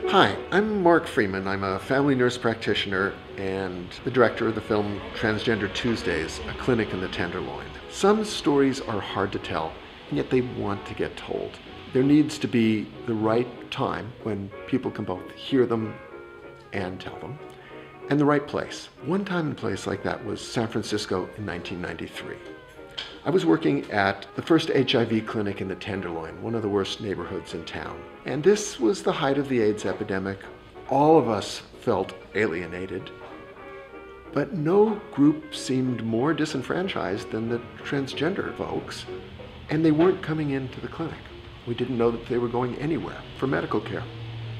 Hi, I'm Mark Freeman. I'm a family nurse practitioner and the director of the film Transgender Tuesdays, a clinic in the Tenderloin. Some stories are hard to tell, and yet they want to get told. There needs to be the right time when people can both hear them and tell them, and the right place. One time and place like that was San Francisco in 1993. I was working at the first HIV clinic in the Tenderloin, one of the worst neighborhoods in town. And this was the height of the AIDS epidemic. All of us felt alienated, but no group seemed more disenfranchised than the transgender folks, and they weren't coming into the clinic. We didn't know that they were going anywhere for medical care.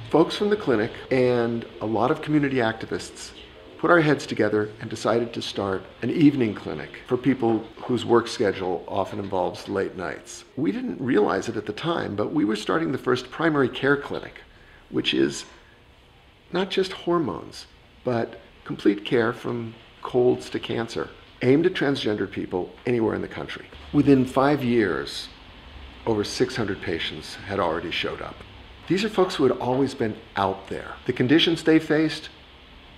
Folks from the clinic and a lot of community activists put our heads together and decided to start an evening clinic for people whose work schedule often involves late nights. We didn't realize it at the time, but we were starting the first primary care clinic, which is not just hormones, but complete care from colds to cancer, aimed at transgender people anywhere in the country. Within 5 years, over 600 patients had already showed up. These are folks who had always been out there. The conditions they faced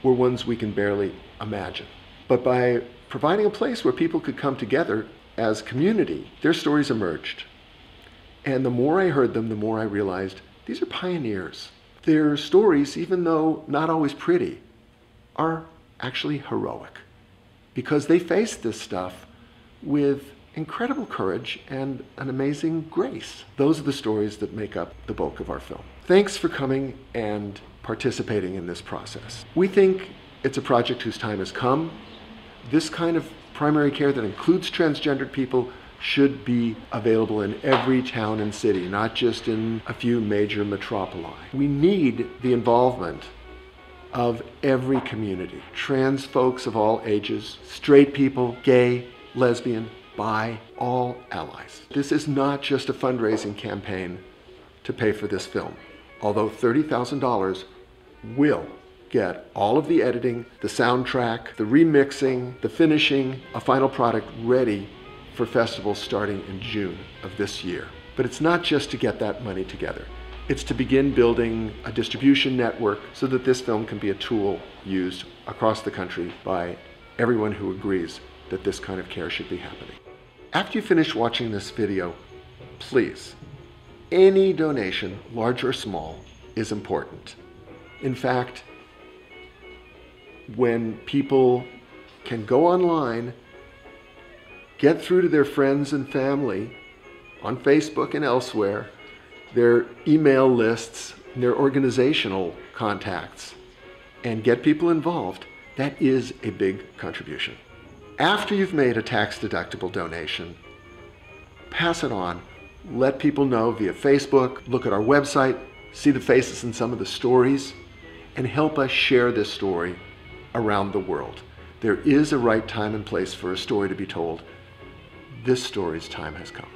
were ones we can barely imagine. But by providing a place where people could come together as community, their stories emerged. And the more I heard them, the more I realized these are pioneers. Their stories, even though not always pretty, are actually heroic because they faced this stuff with incredible courage and an amazing grace. Those are the stories that make up the bulk of our film. Thanks for coming and participating in this process. We think it's a project whose time has come. This kind of primary care that includes transgendered people should be available in every town and city, not just in a few major metropoli. We need the involvement of every community. Trans folks of all ages, straight people, gay, lesbian, bi, all allies. This is not just a fundraising campaign to pay for this film, although $30,000 will get all of the editing, the soundtrack, the remixing, the finishing, a final product ready for festivals starting in June of this year. But it's not just to get that money together. It's to begin building a distribution network so that this film can be a tool used across the country by everyone who agrees that this kind of care should be happening. After you finish watching this video, please, any donation, large or small, is important. In fact, when people can go online, get through to their friends and family on Facebook and elsewhere, their email lists, their organizational contacts, and get people involved, that is a big contribution. After you've made a tax-deductible donation, pass it on. Let people know via Facebook, look at our website, see the faces in some of the stories, and help us share this story around the world. There is a right time and place for a story to be told. This story's time has come.